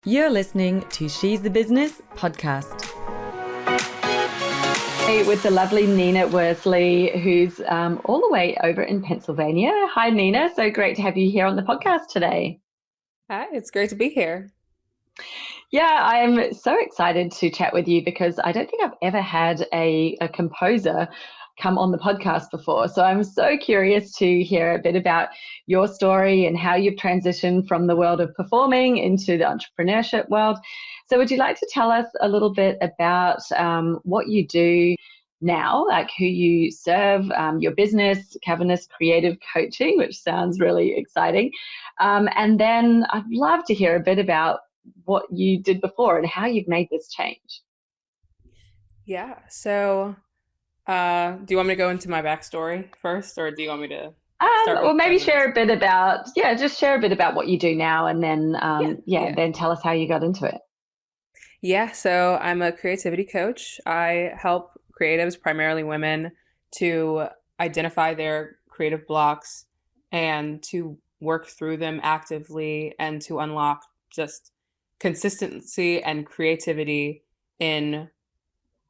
You're listening to She's the Business podcast. With the lovely Nina Worsley, who's all the way over in Pennsylvania. Hi, Nina. So great to have you here on the podcast today. Hi, it's great to be here. Yeah, I'm so excited to chat with you because I don't think I've ever had a composer come on the podcast before. So I'm so curious to hear a bit about your story and how you've transitioned from the world of performing into the entrepreneurship world. So would you like to tell us a little bit about what you do now, like who you serve, your business, Cavernous Creative Coaching, which sounds really exciting. And then I'd love to hear a bit about what you did before and how you've made this change. Yeah. So, do you want me to go into my backstory first, or do you want me to start Or with maybe Cavernous? share a bit about, just share a bit about what you do now, and then, then tell us how you got into it. Yeah. So I'm a creativity coach. I help creatives, primarily women, to identify their creative blocks and to work through them actively and to unlock just consistency and creativity in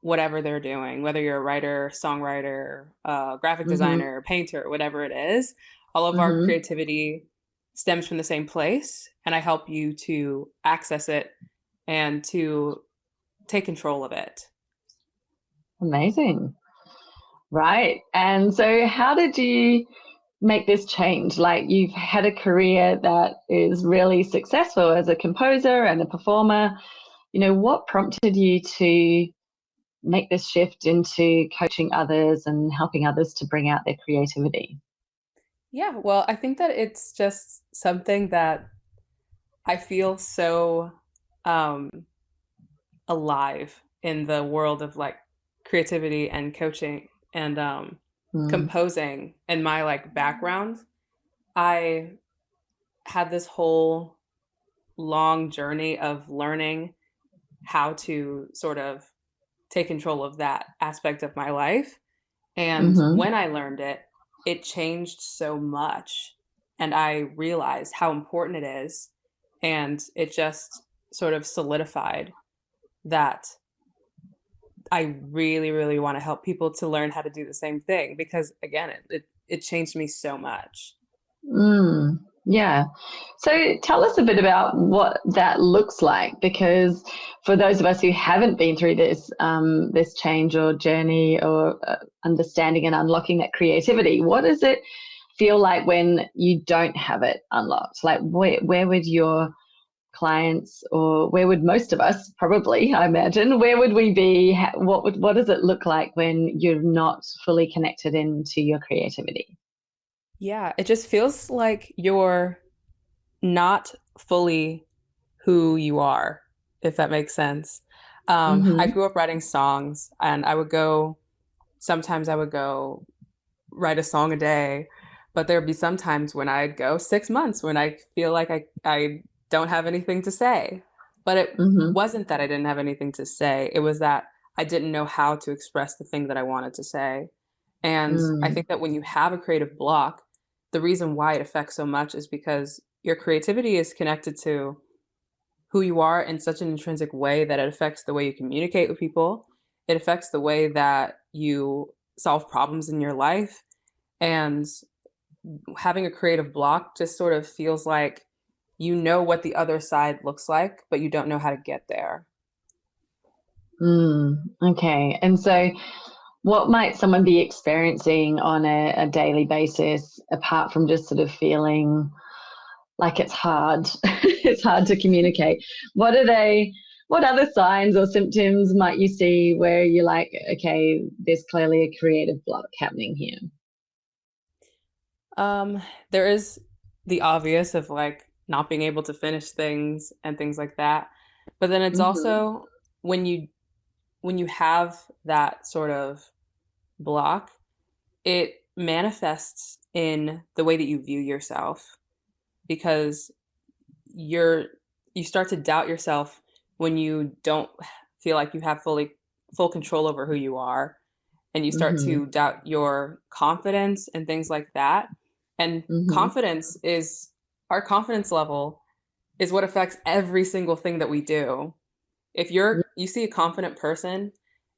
whatever they're doing, whether you're a writer, songwriter, graphic designer, painter, whatever it is. All of our creativity stems from the same place, and I help you to access it and to take control of it. Amazing. Right. And so how did you make this change? Like, you've had a career that is really successful as a composer and a performer. You know, what prompted you to make this shift into coaching others and helping others to bring out their creativity? Yeah, well, I think that it's just something that I feel so alive in the world of like creativity and coaching and composing. In my like background, I had this whole long journey of learning how to sort of take control of that aspect of my life. And when I learned it, it changed so much. And I realized how important it is. And it just sort of solidified that I really, really want to help people to learn how to do the same thing, because again, it changed me so much. Yeah. So tell us a bit about what that looks like, because for those of us who haven't been through this change or journey or understanding and unlocking that creativity, what does it feel like when you don't have it unlocked? Like, where would your clients, or where would most of us probably, I imagine, where would we be? What does it look like when you're not fully connected into your creativity? Yeah, it just feels like you're not fully who you are, if that makes sense. I grew up writing songs, and sometimes I would go write a song a day, but there'd be some times when I'd go 6 months when I feel like I don't have anything to say. But it wasn't that I didn't have anything to say. It was that I didn't know how to express the thing that I wanted to say. And I think that when you have a creative block, the reason why it affects so much is because your creativity is connected to who you are in such an intrinsic way that it affects the way you communicate with people. It affects the way that you solve problems in your life. And having a creative block just sort of feels like you know what the other side looks like, but you don't know how to get there. Okay. And so what might someone be experiencing on a daily basis, apart from just sort of feeling like it's hard, it's hard to communicate? What other signs or symptoms might you see where you're like, okay, there's clearly a creative block happening here? There is the obvious of like not being able to finish things and things like that. But then it's also when you have that sort of block, it manifests in the way that you view yourself, because you start to doubt yourself when you don't feel like you have full control over who you are, and you start to doubt your confidence and things like that. And our confidence level is what affects every single thing that we do. If you see a confident person,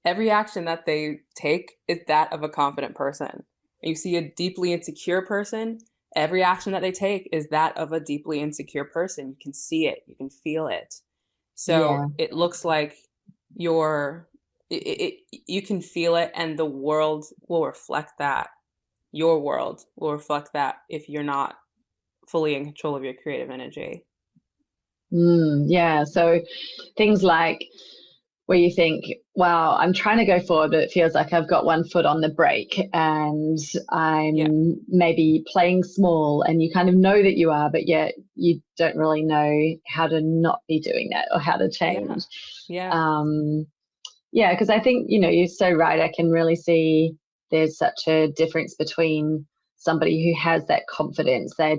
every action that they take is that of a confident person. And you see a deeply insecure person, every action that they take is that of a deeply insecure person. You can see it, you can feel it. Yeah. So it looks like you can feel it, and the world will reflect that. Your world will reflect that if you're not fully in control of your creative energy. Yeah. So things like where you think, wow, I'm trying to go forward, but it feels like I've got one foot on the brake and Yeah. I'm maybe playing small, and you kind of know that you are, but yet you don't really know how to not be doing that or how to change. Yeah. Yeah, because I think, you're so right. I can really see there's such a difference between somebody who has that confidence. They're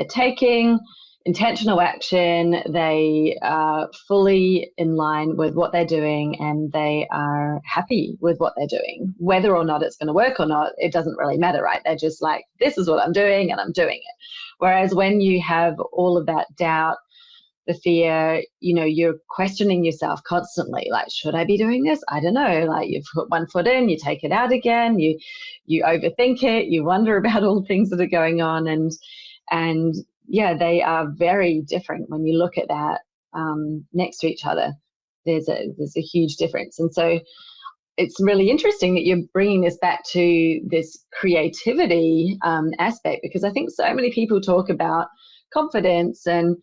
taking intentional action. They are fully in line with what they're doing, and they are happy with what they're doing. Whether or not it's going to work or not, it doesn't really matter, right? They're just like, this is what I'm doing and I'm doing it. Whereas when you have all of that doubt, the fear, you're questioning yourself constantly, like, should I be doing this? I don't know. Like, you've put one foot in, you take it out again, you overthink it, you wonder about all the things that are going on. And yeah, they are very different when you look at that next to each other. There's a huge difference. And so it's really interesting that you're bringing this back to this creativity aspect, because I think so many people talk about confidence and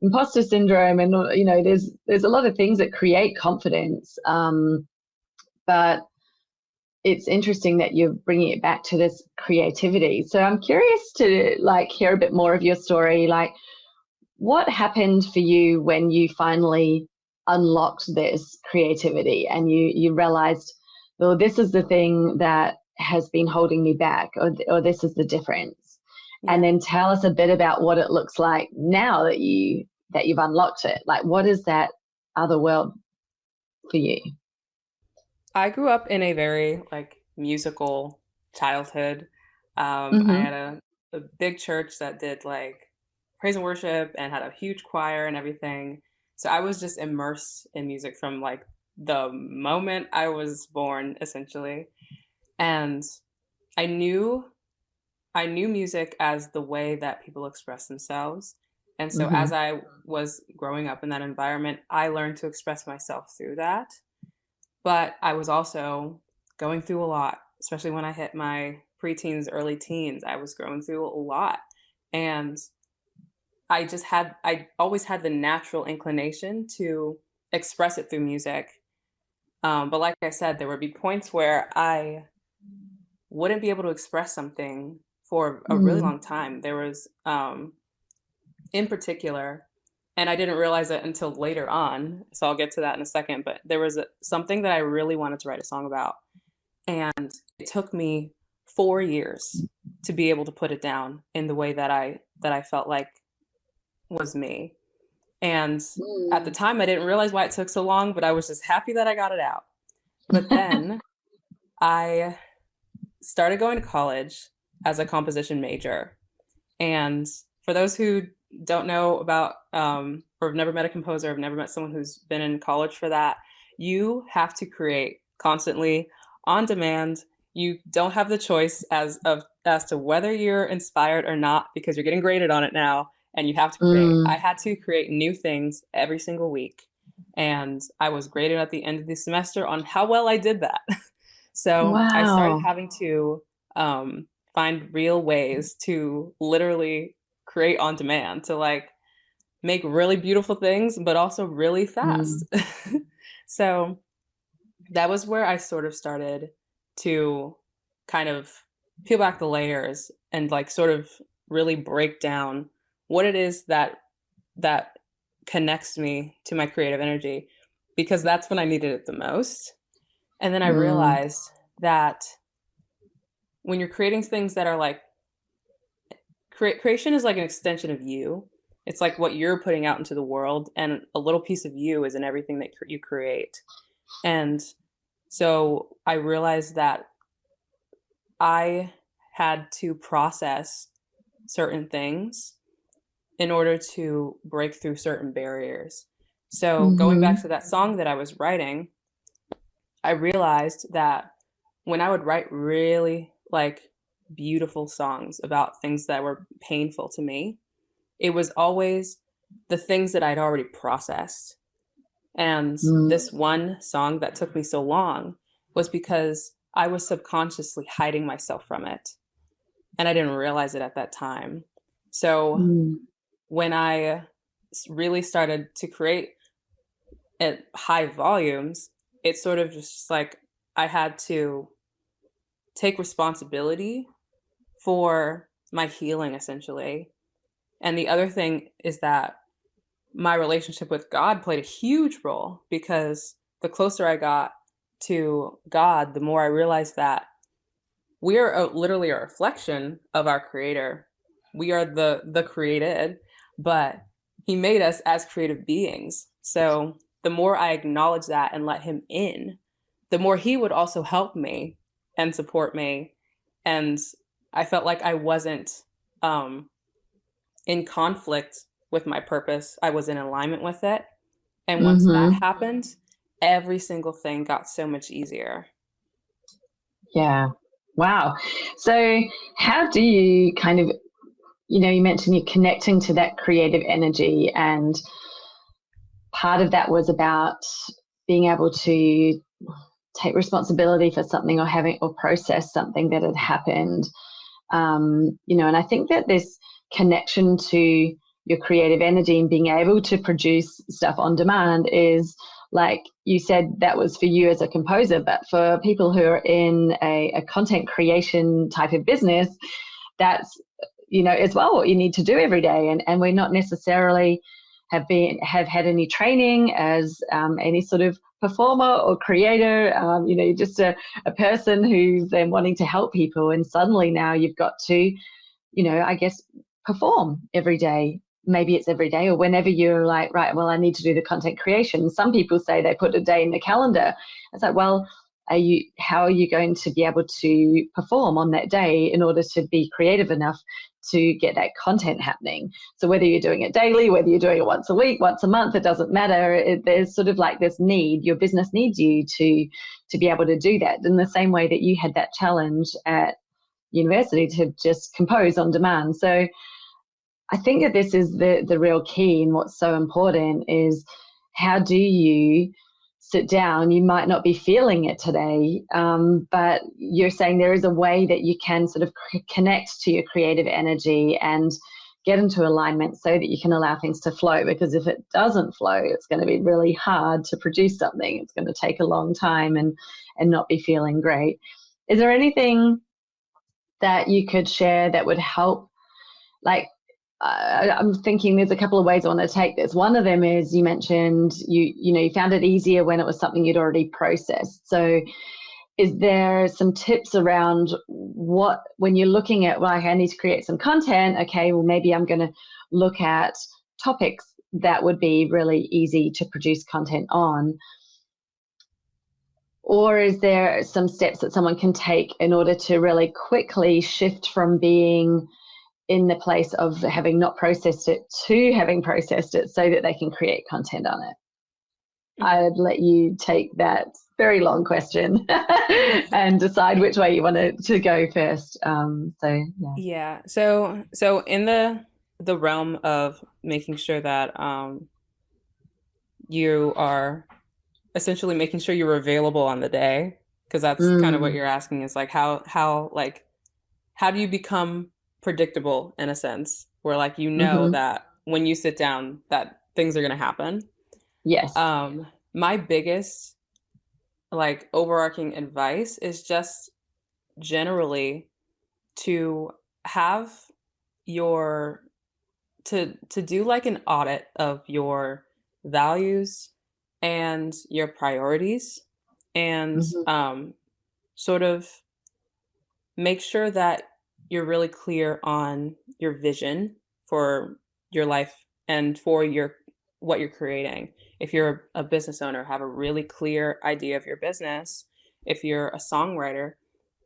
imposter syndrome, and there's a lot of things that create confidence, but it's interesting that you're bringing it back to this creativity. So I'm curious to hear a bit more of your story. Like, what happened for you when you finally unlocked this creativity and you realized, well, this is the thing that has been holding me back, or this is the difference. Yeah. And then tell us a bit about what it looks like now that you've unlocked it. Like, what is that other world for you? I grew up in a very musical childhood. I Mm-hmm. had a big church that did praise and worship and had a huge choir and everything. So I was just immersed in music from the moment I was born, essentially. And I knew I knew music as the way that people express themselves. And so Mm-hmm. as I was growing up in that environment, I learned to express myself through that. But I was also going through a lot, especially when I hit my preteens, early teens. I was going through a lot. And I always had the natural inclination to express it through music. But like I said, there would be points where I wouldn't be able to express something for a really Mm. long time. There was, in particular, and I didn't realize it until later on, so I'll get to that in a second, but there was something that I really wanted to write a song about. And it took me 4 years to be able to put it down in the way that I felt like was me. And at the Mm. time, I didn't realize why it took so long, but I was just happy that I got it out. But then I started going to college as a composition major. And for those who don't know about or have never met a composer, have never met someone who's been in college for that, you have to create constantly on demand. You don't have the choice as to whether you're inspired or not, because you're getting graded on it now, and you have to create. I Mm. had to create new things every single week, and I was graded at the end of the semester on how well I did that. So I started Wow. having to find real ways to literally create on demand, to make really beautiful things, but also really Mm. fast. So that was where I sort of started to kind of peel back the layers and sort of really break down what it is that connects me to my creative energy, because that's when I needed it the most. And then I Mm. realized that when you're creating things that are creation is like an extension of you. It's like what you're putting out into the world, and a little piece of you is in everything that you create. And so I realized that I had to process certain things in order to break through certain barriers. So going back to that song that I was writing, I realized that when I would write really like beautiful songs about things that were painful to me, it was always the things that I'd already processed. And this one song that took me so long was because I was subconsciously hiding myself from it. And I didn't realize it at that time. So when I really started to create at high volumes, it's sort of just like I had to take responsibility for my healing, essentially. And the other thing is that my relationship with God played a huge role, because the closer I got to God, the more I realized that we are literally a reflection of our creator. We are the created, but he made us as creative beings. So the more I acknowledge that and let him in, the more he would also help me and support me. And I felt like I wasn't in conflict with my purpose. I was in alignment with it. And once that happened, every single thing got so much easier. Yeah. Wow. So how do you kind of, you mentioned you're connecting to that creative energy, and part of that was about being able to take responsibility for something, or process something that had happened. And I think that this connection to your creative energy and being able to produce stuff on demand is, like you said, that was for you as a composer, but for people who are in a content creation type of business, that's, as well what you need to do every day. And we're not necessarily have had any training as any sort of performer or creator. You're just a person who's then wanting to help people, and suddenly now you've got to, I guess, perform every day. Maybe it's every day, or whenever you're like, right, well, I need to do the content creation. Some people say they put a day in the calendar. It's like, well, how are you going to be able to perform on that day in order to be creative enough to get that content happening? So whether you're doing it daily, whether you're doing it once a week, once a month, it doesn't matter. There's sort of like this need. Your business needs you to be able to do that in the same way that you had that challenge at university to just compose on demand. So I think that this is the real key, and what's so important is, how do you sit down? You might not be feeling it today, but you're saying there is a way that you can sort of connect to your creative energy and get into alignment so that you can allow things to flow. Because if it doesn't flow, it's going to be really hard to produce something. It's going to take a long time and not be feeling great. Is there anything that you could share that would help? Like, I'm thinking there's a couple of ways I want to take this. One of them is, you mentioned you found it easier when it was something you'd already processed. So is there some tips around when you're looking at, well, I need to create some content, okay, well, maybe I'm going to look at topics that would be really easy to produce content on? Or is there some steps that someone can take in order to really quickly shift from being in the place of having not processed it to having processed it, so that they can create content on it? I'd let you take that very long question and decide which way you want to go first. Yeah. So in the realm of making sure that you are essentially making sure you're available on the day, because that's kind of what you're asking, is like how do you become predictable, in a sense, where like that when you sit down that things are going to happen. Yes. My biggest like overarching advice is just generally to have to do like an audit of your values and your priorities, and sort of make sure that you're really clear on your vision for your life and for what you're creating. If you're a business owner, have a really clear idea of your business. If you're a songwriter,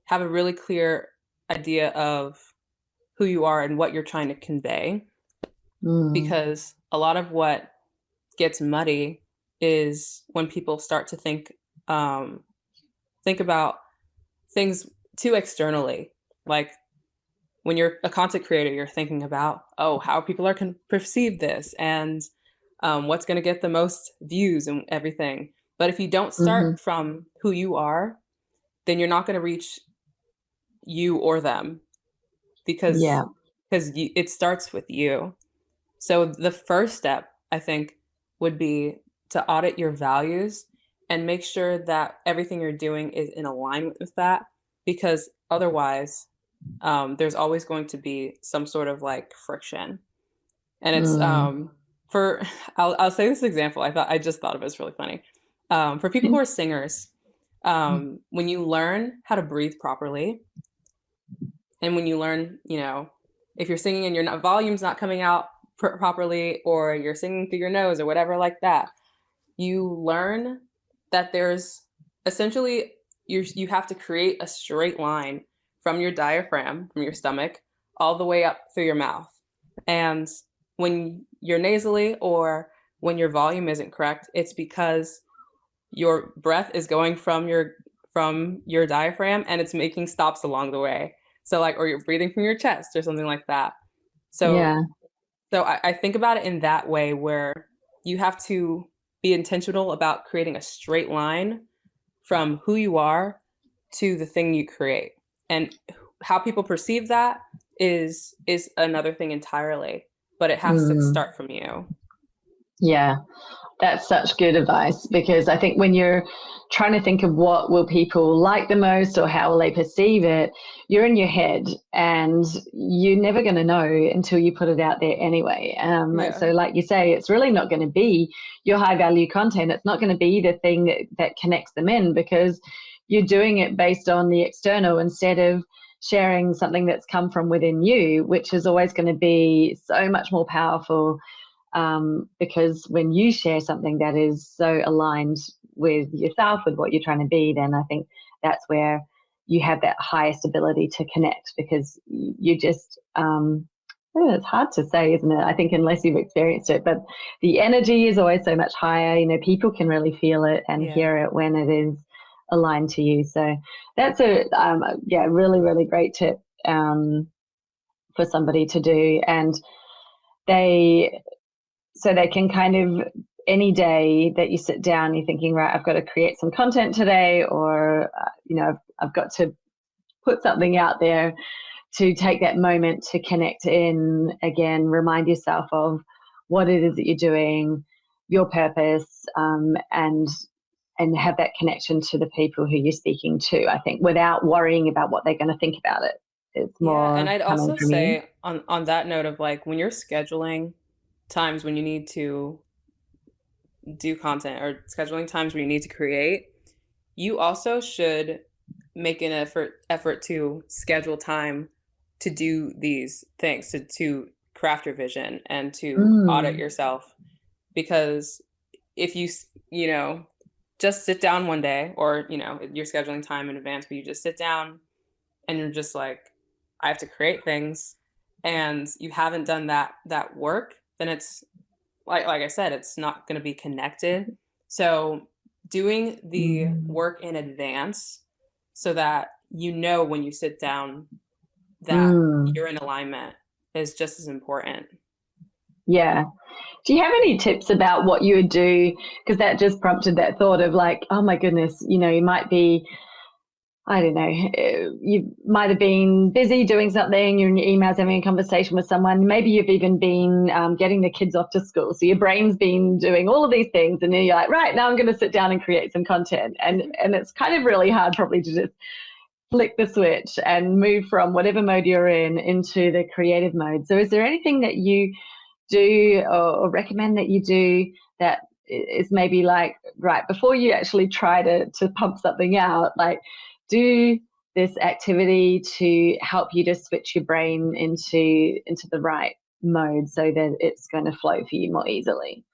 have a really clear idea of who you are and what you're trying to convey. because a lot of what gets muddy is when people start to think about things too externally. Like when you're a content creator, you're thinking about, oh, how people are can perceive this, and what's going to get the most views and everything. But if you don't start from who you are, then you're not going to reach you or them, because it starts with you. So the first step, I think, would be to audit your values and make sure that everything you're doing is in alignment with that, because otherwise there's always going to be some sort of like friction. And it's for I'll say this example. I just thought of it. It's really funny. For people who are singers, when you learn how to breathe properly, and when you learn, if you're singing and your volume's not coming out properly, or you're singing through your nose or whatever like that, you learn that there's essentially you have to create a straight line from your diaphragm, from your stomach, all the way up through your mouth. And when you're nasally, or when your volume isn't correct, it's because your breath is going from your diaphragm, and it's making stops along the way. So or you're breathing from your chest or something like that. So I think about it in that way, where you have to be intentional about creating a straight line from who you are to the thing you create. And how people perceive that is another thing entirely, but it has to start from you. Yeah, that's such good advice, because I think when you're trying to think of what will people like the most or how will they perceive it, you're in your head and you're never going to know until you put it out there anyway. So like you say, it's really not going to be your high value content. It's not going to be the thing that connects them in, because you're doing it based on the external instead of sharing something that's come from within you, which is always going to be so much more powerful. Because when you share something that is so aligned with yourself, with what you're trying to be, then I think that's where you have that highest ability to connect, because you just, it's hard to say, isn't it? I think unless you've experienced it, but the energy is always so much higher. People can really feel it and hear it when it is aligned to you. So that's a really, really great tip for somebody to do. And so they can kind of, any day that you sit down, you're thinking, right, I've got to create some content today, or, I've got to put something out there, to take that moment to connect in again, remind yourself of what it is that you're doing, your purpose, and have that connection to the people who you're speaking to, I think, without worrying about what they're going to think about it. It's more and I'd coming also from you. say on that note of when you're scheduling times when you need to do content, or scheduling times where you need to create, you also should make an effort to schedule time to do these things, to craft your vision and to audit yourself. Because if you just sit down one day, or you're scheduling time in advance, but you just sit down and you're just like, I have to create things, and you haven't done that work, then it's like I said, it's not going to be connected. So doing the work in advance, so that when you sit down that you're in alignment, is just as important. Yeah. Do you have any tips about what you would do? Because that just prompted that thought of oh my goodness, you might be, I don't know, you might have been busy doing something, you're in your emails having a conversation with someone, maybe you've even been getting the kids off to school. So your brain's been doing all of these things, and then you're like, right, now I'm going to sit down and create some content. And it's kind of really hard probably to just flick the switch and move from whatever mode you're in into the creative mode. So is there anything that you do or recommend that you do that is maybe right before you actually try to pump something out, do this activity to help you to switch your brain into the right mode so that it's going to flow for you more easily?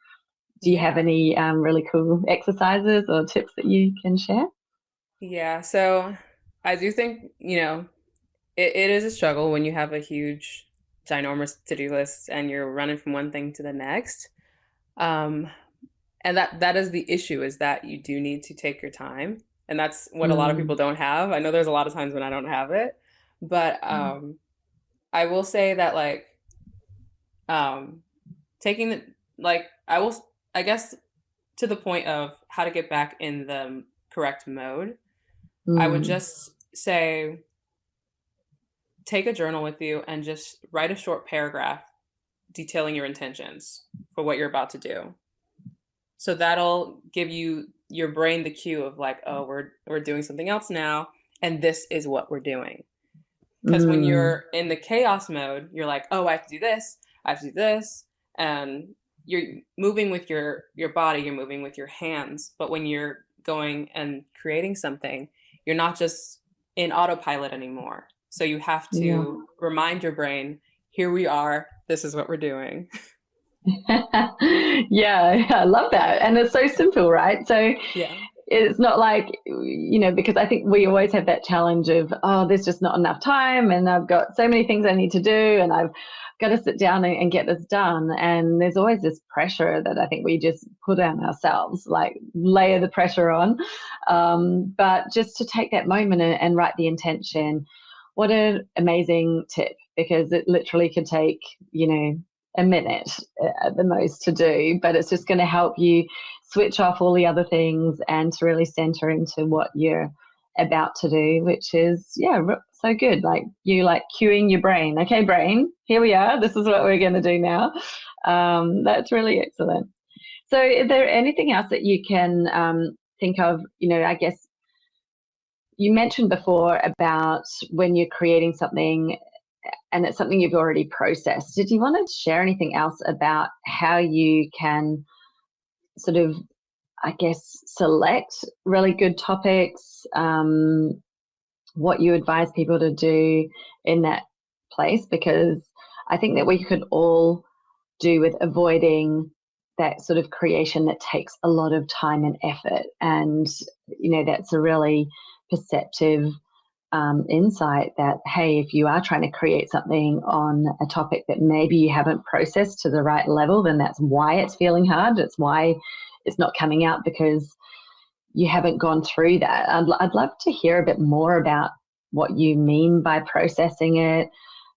Do you have any really cool exercises or tips that you can share? Yeah, so I do think, it is a struggle when you have a huge ginormous to-do lists and you're running from one thing to the next. And that is the issue, is that you do need to take your time. And that's what a lot of people don't have. I know there's a lot of times when I don't have it, but I will say that like taking the, like, I guess to the point of how to get back in the correct mode, I would just say, take a journal with you and just write a short paragraph detailing your intentions for what you're about to do. So that'll give your brain the cue of like, oh, we're doing something else now, and this is what we're doing. Because when you're in the chaos mode, you're like, oh, I have to do this, I have to do this, and you're moving with your body, you're moving with your hands. But when you're going and creating something, you're not just in autopilot anymore. So you have to remind your brain, here we are, this is what we're doing. Yeah, I love that. And it's so simple, right? So yeah, it's not like, because I think we always have that challenge of, oh, there's just not enough time and I've got so many things I need to do and I've got to sit down and get this done. And there's always this pressure that I think we just put on ourselves, like layer the pressure on. But just to take that moment and write the intention, what an amazing tip, because it literally could take, a minute at the most to do, but it's just going to help you switch off all the other things and to really center into what you're about to do, which is, so good. Like you cueing your brain. Okay, brain, here we are. This is what we're going to do now. That's really excellent. So is there anything else that you can think of? I guess you mentioned before about when you're creating something and it's something you've already processed. Did you want to share anything else about how you can sort of, I guess, select really good topics, what you advise people to do in that place? Because I think that we could all do with avoiding that sort of creation that takes a lot of time and effort. And, that's a really perceptive insight that, hey, if you are trying to create something on a topic that maybe you haven't processed to the right level, then that's why it's feeling hard. It's why it's not coming out, because you haven't gone through that. I'd love to hear a bit more about what you mean by processing it.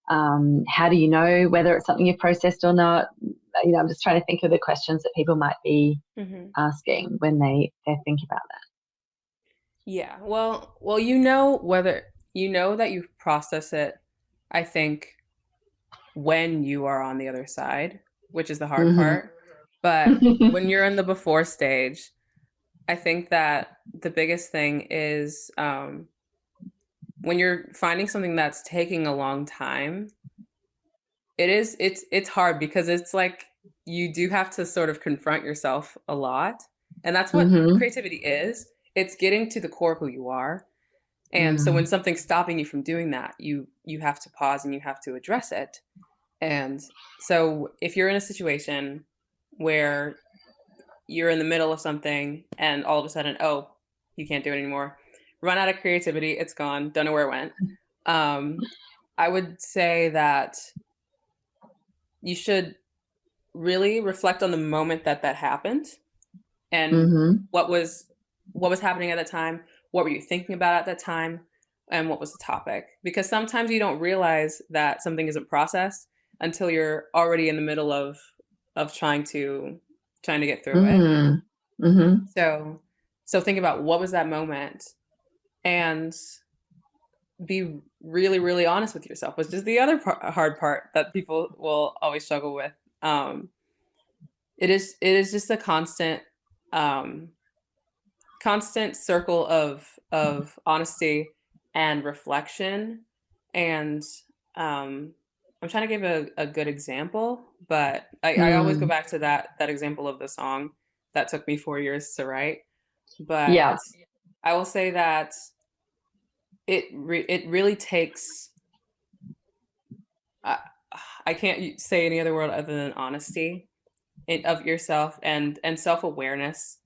How do you know whether it's something you've processed or not? I'm just trying to think of the questions that people might be asking when they think about that. Yeah. Well, whether that you've processed it, I think, when you are on the other side, which is the hard part. But when you're in the before stage, I think that the biggest thing is when you're finding something that's taking a long time, it's hard, because it's like you do have to sort of confront yourself a lot. And that's what creativity is. It's getting to the core of who you are. And so when something's stopping you from doing that, you have to pause and you have to address it. And so if you're in a situation where you're in the middle of something and all of a sudden, oh, you can't do it anymore, run out of creativity, it's gone, don't know where it went. I would say that you should really reflect on the moment that happened, and what was happening at that time, what were you thinking about at that time, and what was the topic. Because sometimes you don't realize that something isn't processed until you're already in the middle of trying to get through it. So think about, what was that moment, and be really, really honest with yourself, which is the other hard part that people will always struggle with. It is just a constant circle of honesty and reflection. And I'm trying to give a good example, but I always go back to that example of the song that took me 4 years to write. But I will say that it really takes, I can't say any other word other than honesty of yourself, and self-awareness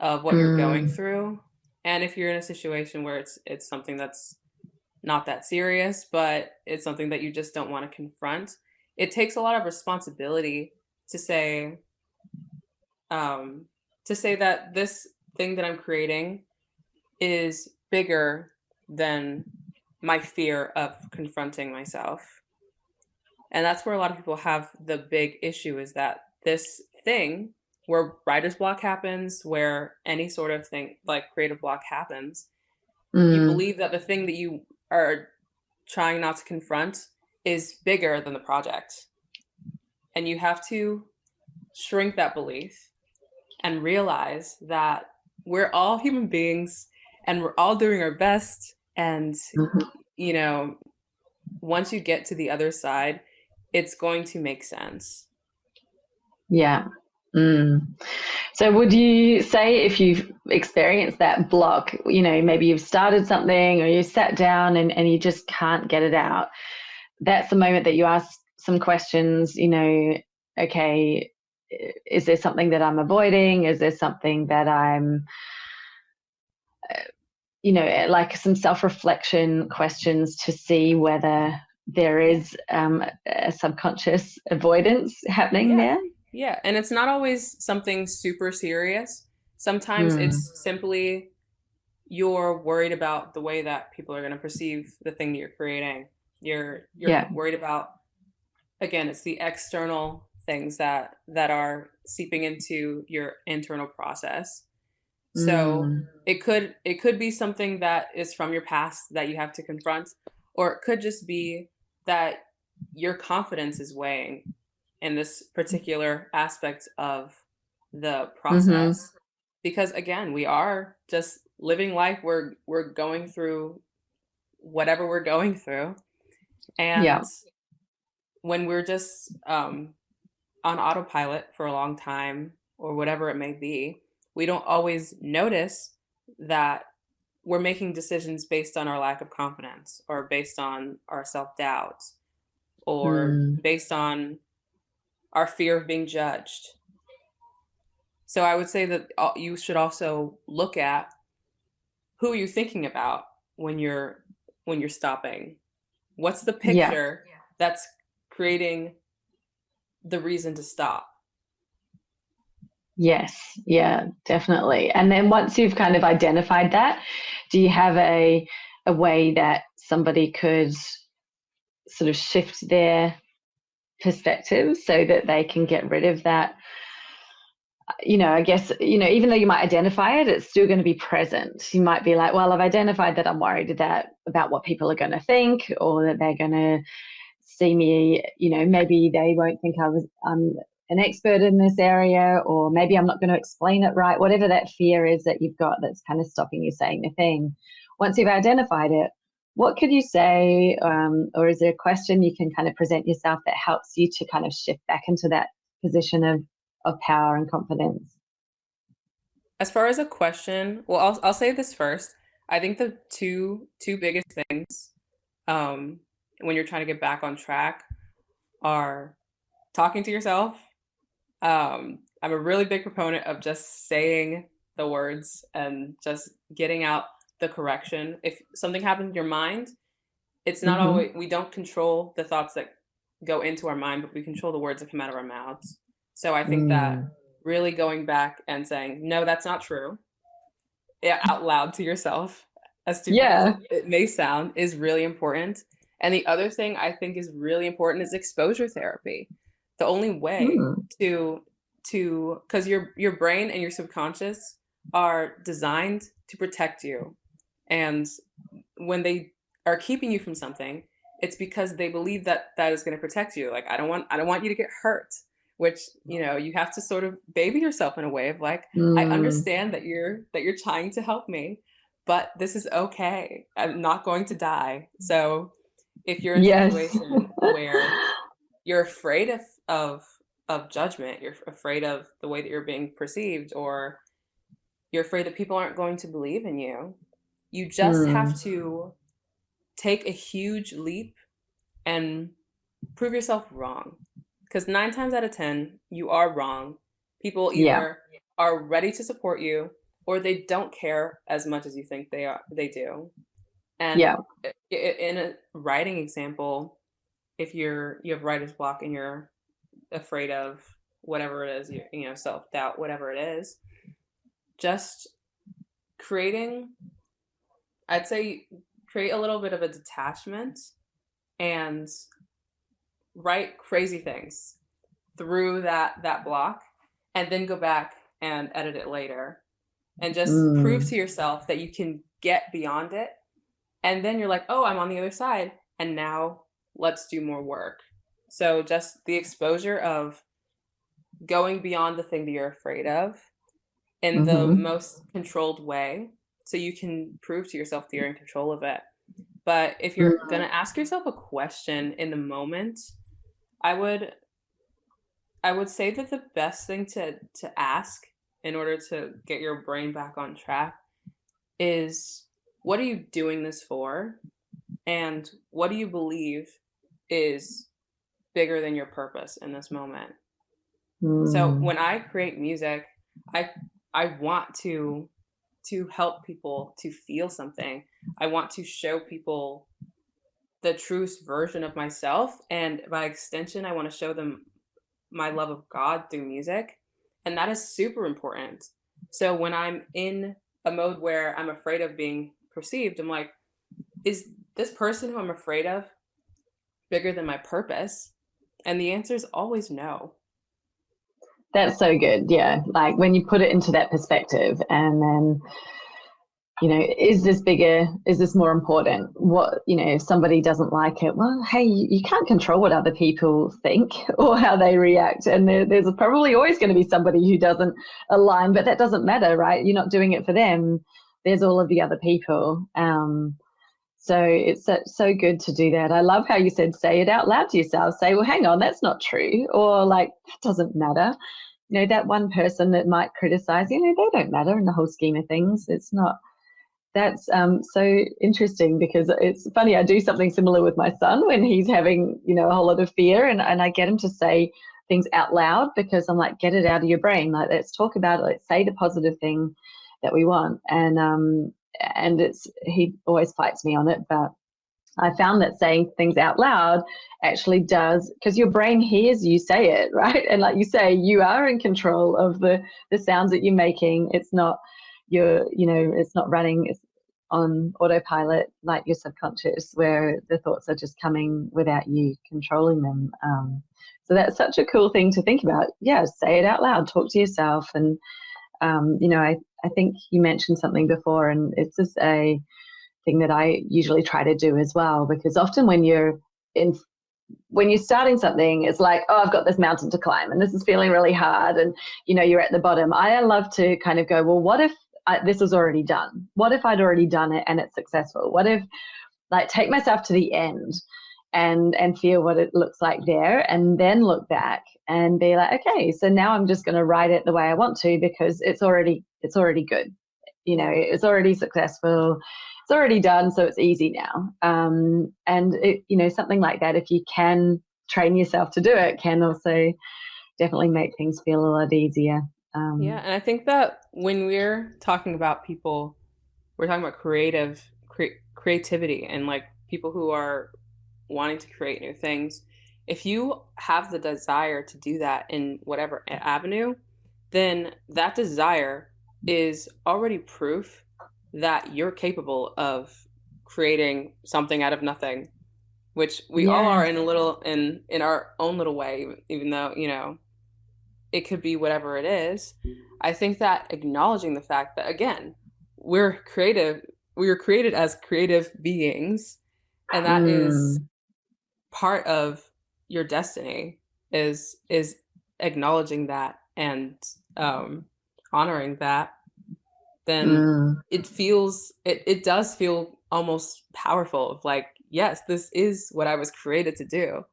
of what you're going through. And if you're in a situation where it's something that's not that serious, but it's something that you just don't want to confront. It takes a lot of responsibility to say, that this thing that I'm creating is bigger than my fear of confronting myself. And that's where a lot of people have the big issue, is that this thing where writer's block happens, where any sort of thing like creative block happens, you believe that the thing that you are trying not to confront is bigger than the project. And you have to shrink that belief and realize that we're all human beings and we're all doing our best. And, you know, once you get to the other side, it's going to make sense. Yeah. So would you say, if you've experienced that block, you know, maybe you've started something or you sat down and you just can't get it out, that's the moment that you ask some questions, you know, okay, is there something that I'm avoiding? Is there something that I'm, you know, like some self-reflection questions to see whether there is a subconscious avoidance happening there? Yeah, and it's not always something super serious. Sometimes it's simply you're worried about the way that people are going to perceive the thing that you're creating. You're worried about, again, it's the external things that are seeping into your internal process. So it could be something that is from your past that you have to confront, or it could just be that your confidence is weighing in this particular aspect of the process. Because again, we are just living life. We're going through whatever we're going through. And when we're just on autopilot for a long time, or whatever it may be, we don't always notice that we're making decisions based on our lack of confidence, or based on our self-doubt, or based on our fear of being judged. So I would say that you should also look at who you're thinking about when you're stopping. What's the picture that's creating the reason to stop? Yes, yeah, definitely. And then once you've kind of identified that, do you have a way that somebody could sort of shift their perspective so that they can get rid of that? You know, I guess, you know, even though you might identify it, it's still going to be present. You might be like, well, I've identified that I'm worried about what people are going to think, or that they're going to see me, you know, maybe they won't think I'm an expert in this area, or maybe I'm not going to explain it right. Whatever that fear is that you've got that's kind of stopping you saying the thing. Once you've identified it, what could you say, or is there a question you can kind of present yourself that helps you to kind of shift back into that position of power and confidence? As far as a question, well, I'll say this first. I think the two biggest things, when you're trying to get back on track, are talking to yourself. I'm a really big proponent of just saying the words and just getting out the correction. If something happens in your mind, it's not always, we don't control the thoughts that go into our mind, but we control the words that come out of our mouths. So I think that really going back and saying, no, that's not true, out loud to yourself, as stupid as it may sound, is really important. And the other thing I think is really important is exposure therapy. The only way to because your brain and your subconscious are designed to protect you. And when they are keeping you from something, it's because they believe that is going to protect you. Like, I don't want you to get hurt, which, you know, you have to sort of baby yourself in a way of like, I understand that you're trying to help me, but this is okay. I'm not going to die. So if you're in a situation where you're afraid of judgment, you're afraid of the way that you're being perceived, or you're afraid that people aren't going to believe in you, you just have to take a huge leap and prove yourself wrong. Because 9 times out of 10, you are wrong. People either are ready to support you, or they don't care as much as you think they do. And Yeah. in a writing example, if you have writer's block and you're afraid of whatever it is, self-doubt, whatever it is, just creating, I'd say create a little bit of a detachment and write crazy things through that block, and then go back and edit it later and just prove to yourself that you can get beyond it. And then you're like, oh, I'm on the other side, and now let's do more work. So just the exposure of going beyond the thing that you're afraid of in the most controlled way, so you can prove to yourself that you're in control of it. But if you're going to ask yourself a question in the moment, I would say that the best thing to ask in order to get your brain back on track is, what are you doing this for? And what do you believe is bigger than your purpose in this moment? So when I create music, I want to help people to feel something. I want to show people the truest version of myself, and by extension, I want to show them my love of God through music, and that is super important. So when I'm in a mode where I'm afraid of being perceived, I'm like, is this person who I'm afraid of bigger than my purpose? And the answer is always no. That's so good. Yeah. Like when you put it into that perspective, and then, is this bigger? Is this more important? What, if somebody doesn't like it, well, hey, you can't control what other people think or how they react. And there's probably always going to be somebody who doesn't align, but that doesn't matter, right? You're not doing it for them. There's all of the other people. So it's so good to do that. I love how you said, say it out loud to yourself. Say, well, hang on, that's not true. Or like, that doesn't matter. That one person that might criticize, they don't matter in the whole scheme of things. It's not. That's so interesting, because it's funny. I do something similar with my son when he's having, a whole lot of fear, and I get him to say things out loud, because I'm like, get it out of your brain. Like, let's talk about it. Let's say the positive thing that we want. And he always fights me on it, but I found that saying things out loud actually does, because your brain hears you say it, right? And like you say, you are in control of the sounds that you're making. It's not it's not running on autopilot like your subconscious, where the thoughts are just coming without you controlling them. So that's such a cool thing to think about. Yeah, say it out loud, talk to yourself. And I think you mentioned something before, and it's just a thing that I usually try to do as well, because often when you're starting something, it's like, oh, I've got this mountain to climb and this is feeling really hard, and you're at the bottom. I love to kind of go, well, what if this was already done? What if I'd already done it and it's successful? What if, like, take myself to the end and feel what it looks like there, and then look back and be like, okay, so now I'm just going to write it the way I want to, because it's already good. It's already successful. It's already done, so it's easy now. And something like that, if you can train yourself to do it, can also definitely make things feel a lot easier. Yeah, and I think that when we're talking about people, we're talking about creativity and like people who are wanting to create new things. If you have the desire to do that in whatever avenue, then that desire is already proof that you're capable of creating something out of nothing, which we all are in our own little way, even though, it could be whatever it is. I think that acknowledging the fact that, again, we're creative, we were created as creative beings, and that is part of your destiny, is acknowledging that and honoring that. Then it does feel almost powerful, of like, yes, this is what I was created to do.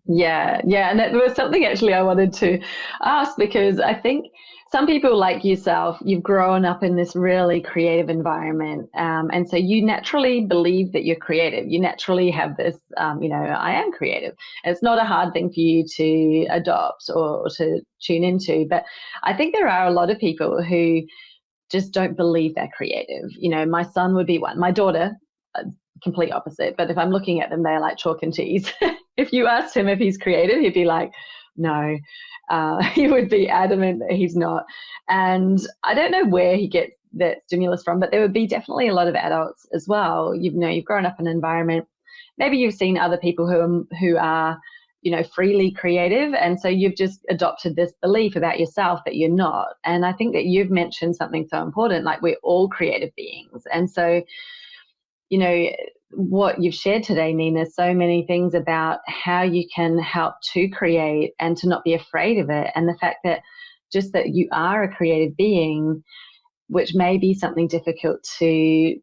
Yeah. And that was something actually I wanted to ask, because I think some people like yourself, you've grown up in this really creative environment. And so you naturally believe that you're creative. You naturally have this, I am creative. And it's not a hard thing for you to adopt or to tune into. But I think there are a lot of people who just don't believe they're creative. You know, my son would be one. My daughter, complete opposite. But if I'm looking at them, they're like chalk and cheese. If you asked him if he's creative, he'd be like, no. He would be adamant that he's not. And I don't know where he gets that stimulus from, but there would be definitely a lot of adults as well. You know, you've grown up in an environment. Maybe you've seen other people who are, you know, freely creative, and so you've just adopted this belief about yourself that you're not. And I think that you've mentioned something so important, like we're all creative beings. And so, you know, what you've shared today, Nina, so many things about how you can help to create and to not be afraid of it, and the fact that just that you are a creative being, which may be something difficult to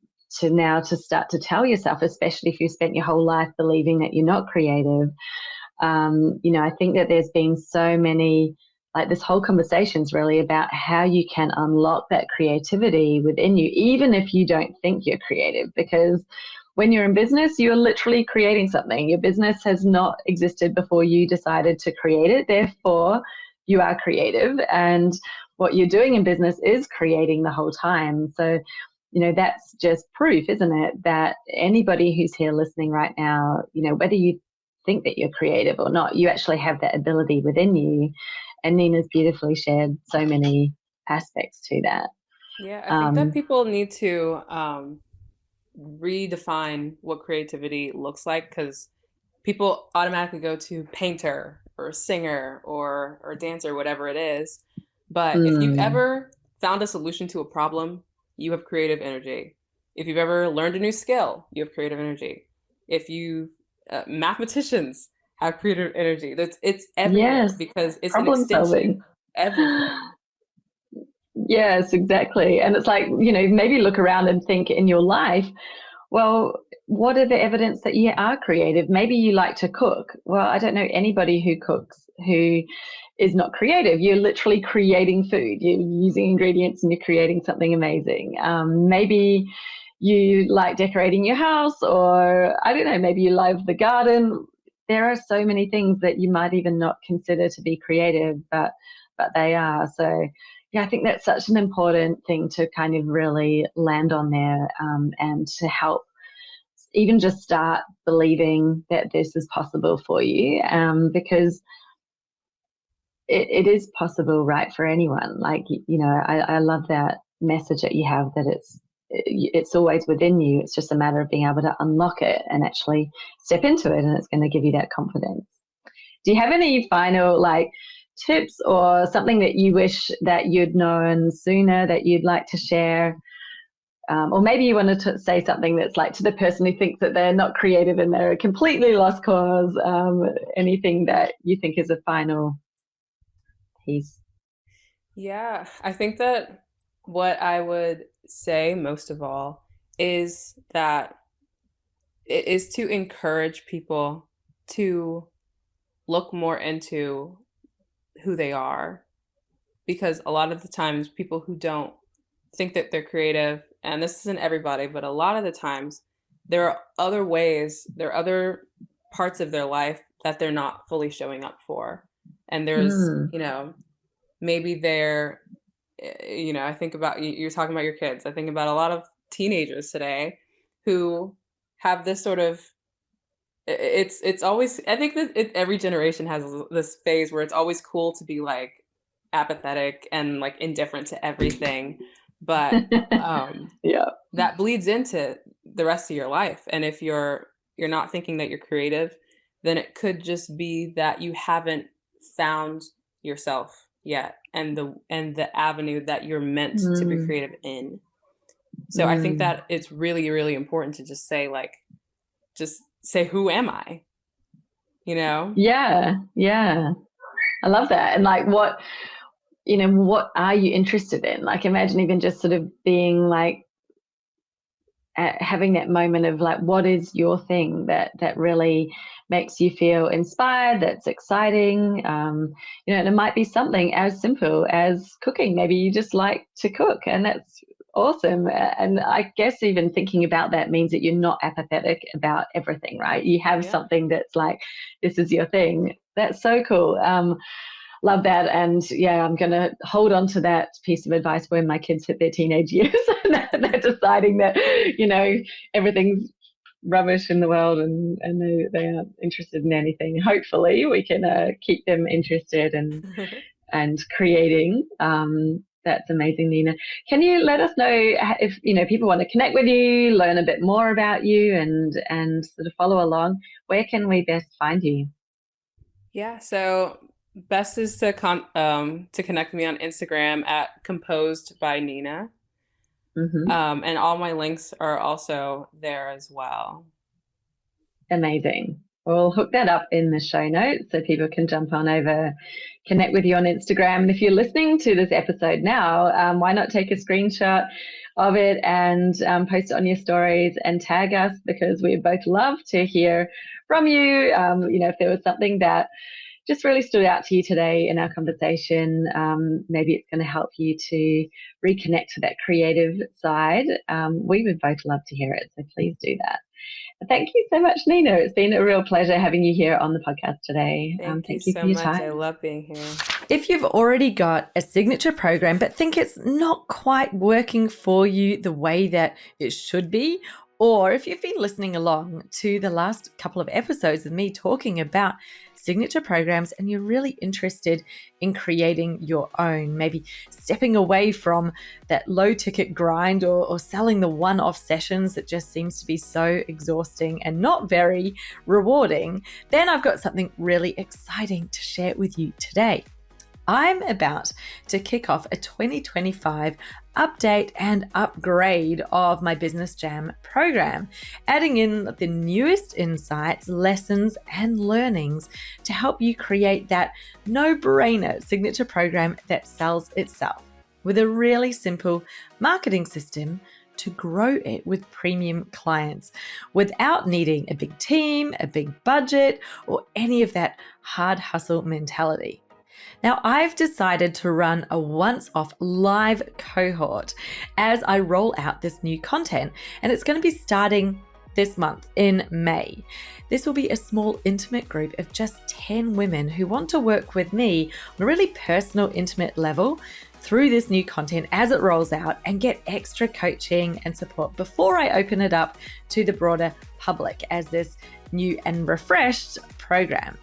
now to start to tell yourself, especially if you spent your whole life believing that you're not creative. You know, I think that there's been so many, like this whole conversation is really about how you can unlock that creativity within you, even if you don't think you're creative, because when you're in business, you're literally creating something. Your business has not existed before you decided to create it. Therefore, you are creative, and what you're doing in business is creating the whole time. So, you know, that's just proof, isn't it, that anybody who's here listening right now, you know, whether you think that you're creative or not, you actually have that ability within you. And Nina's beautifully shared so many aspects to that. Yeah, I think that people need to redefine what creativity looks like, because people automatically go to painter or singer or dancer, whatever it is. But if you've ever found a solution to a problem, you have creative energy. If you've ever learned a new skill, you have creative energy. If you mathematicians have creative energy, it's everywhere, Yes, because it's an problem extension solving. of everything. Yes, exactly. And it's like, you know, maybe look around and think in your life, well, what are the evidence that you are creative? Maybe you like to cook. Well, I don't know anybody who cooks who is not creative. You're literally creating food. You're using ingredients and you're creating something amazing. Maybe you like decorating your house, or I don't know, maybe you love the garden. There are so many things that you might even not consider to be creative, but they are. So yeah, I think that's such an important thing to kind of really land on there, and to help even just start believing that this is possible for you, because it is possible, right, for anyone. Like, you know, I love that message that you have, that it's always within you. It's just a matter of being able to unlock it and actually step into it, and it's going to give you that confidence. Do you have any final tips or something that you wish that you'd known sooner that you'd like to share? Or maybe you wanted to say something that's like to the person who thinks that they're not creative and they're a completely lost cause. Anything that you think is a final piece? Yeah, I think that what I would say most of all is that it is to encourage people to look more into who they are, because a lot of the times people who don't think that they're creative, and this isn't everybody, but a lot of the times there are other ways, there are other parts of their life that they're not fully showing up for. And there's, maybe they're, I think about, you're talking about your kids. I think about a lot of teenagers today who have this sort of, it's always, I think that every generation has this phase where it's always cool to be like apathetic and like indifferent to everything. But yeah, that bleeds into the rest of your life. And if you're not thinking that you're creative, then it could just be that you haven't found yourself yet, and the avenue that you're meant to be creative in. So I think that it's really, really important to just say, who am I? Yeah. I love that. And what are you interested in? Like, imagine even just sort of being like, having that moment of like, what is your thing that really makes you feel inspired, that's exciting, and it might be something as simple as cooking. Maybe you just like to cook, and that's awesome. And I guess even thinking about that means that you're not apathetic about everything, right? You have something that's like, this is your thing. That's so cool. love that. And yeah, I'm going to hold on to that piece of advice when my kids hit their teenage years and they're deciding that, everything's rubbish in the world and they aren't interested in anything. Hopefully we can keep them interested and creating. That's amazing, Nina. Can you let us know if people want to connect with you, learn a bit more about you, and sort of follow along? Where can we best find you? Yeah, so best is to connect me on Instagram at Composed by Nina. And all my links are also there as well. Amazing. We'll hook that up in the show notes so people can jump on over, connect with you on Instagram. And if you're listening to this episode now, why not take a screenshot of it and post it on your stories and tag us, because we both love to hear from you. If there was something that just really stood out to you today in our conversation, maybe it's going to help you to reconnect to that creative side. We would both love to hear it, so please do that. Thank you so much, Nina. It's been a real pleasure having you here on the podcast today. Thank you so much. I love being here. If you've already got a signature program but think it's not quite working for you the way that it should be, or if you've been listening along to the last couple of episodes of me talking about signature programs and you're really interested in creating your own, maybe stepping away from that low ticket grind or selling the one-off sessions that just seems to be so exhausting and not very rewarding, then I've got something really exciting to share with you today. I'm about to kick off a 2025 update and upgrade of my Business Jam program, adding in the newest insights, lessons, and learnings to help you create that no-brainer signature program that sells itself with a really simple marketing system to grow it with premium clients without needing a big team, a big budget, or any of that hard hustle mentality. Now, I've decided to run a once-off live cohort as I roll out this new content, and it's going to be starting this month in May. This will be a small, intimate group of just 10 women who want to work with me on a really personal, intimate level through this new content as it rolls out and get extra coaching and support before I open it up to the broader public as this new and refreshed program.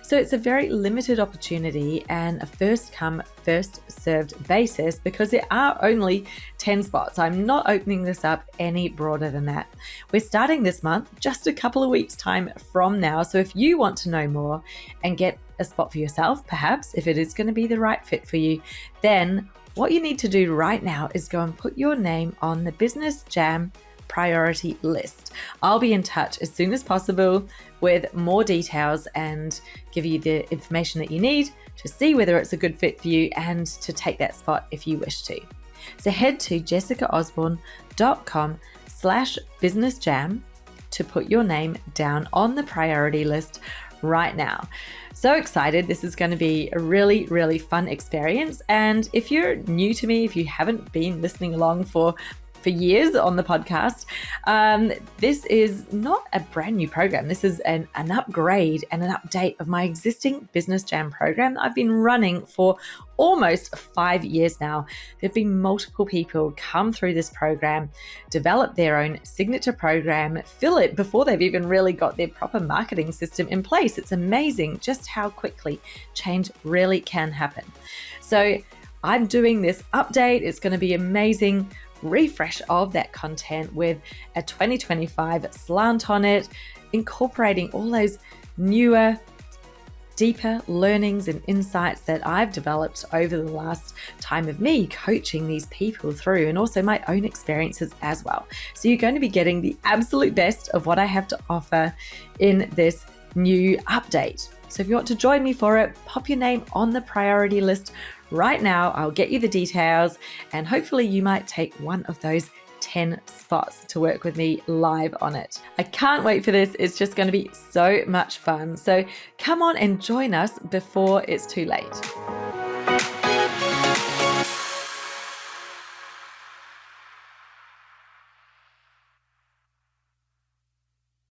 So it's a very limited opportunity and a first come, first served basis because there are only 10 spots. I'm not opening this up any broader than that. We're starting this month, just a couple of weeks time from now. So if you want to know more and get a spot for yourself, perhaps if it is going to be the right fit for you, then what you need to do right now is go and put your name on the Business Jam priority list. I'll be in touch as soon as possible with more details and give you the information that you need to see whether it's a good fit for you and to take that spot if you wish to. So head to jessicaosborne.com/businessjam to put your name down on the priority list right now. So excited. This is going to be a really, really fun experience. And if you're new to me, if you haven't been listening along for years on the podcast, this is not a brand new program. This is an upgrade and an update of my existing Business Jam program that I've been running for almost 5 years now. There have been multiple people come through this program, develop their own signature program, fill it before they've even really got their proper marketing system in place. It's amazing just how quickly change really can happen. So I'm doing this update. It's going to be amazing refresh of that content with a 2025 slant on it, incorporating all those newer, deeper learnings and insights that I've developed over the last time of me coaching these people through, and also my own experiences as well. So you're going to be getting the absolute best of what I have to offer in this new update. So if you want to join me for it, pop your name on the priority list right now. I'll get you the details and hopefully you might take one of those 10 spots to work with me live on it. I can't wait for this. It's just going to be so much fun. So come on and join us before it's too late.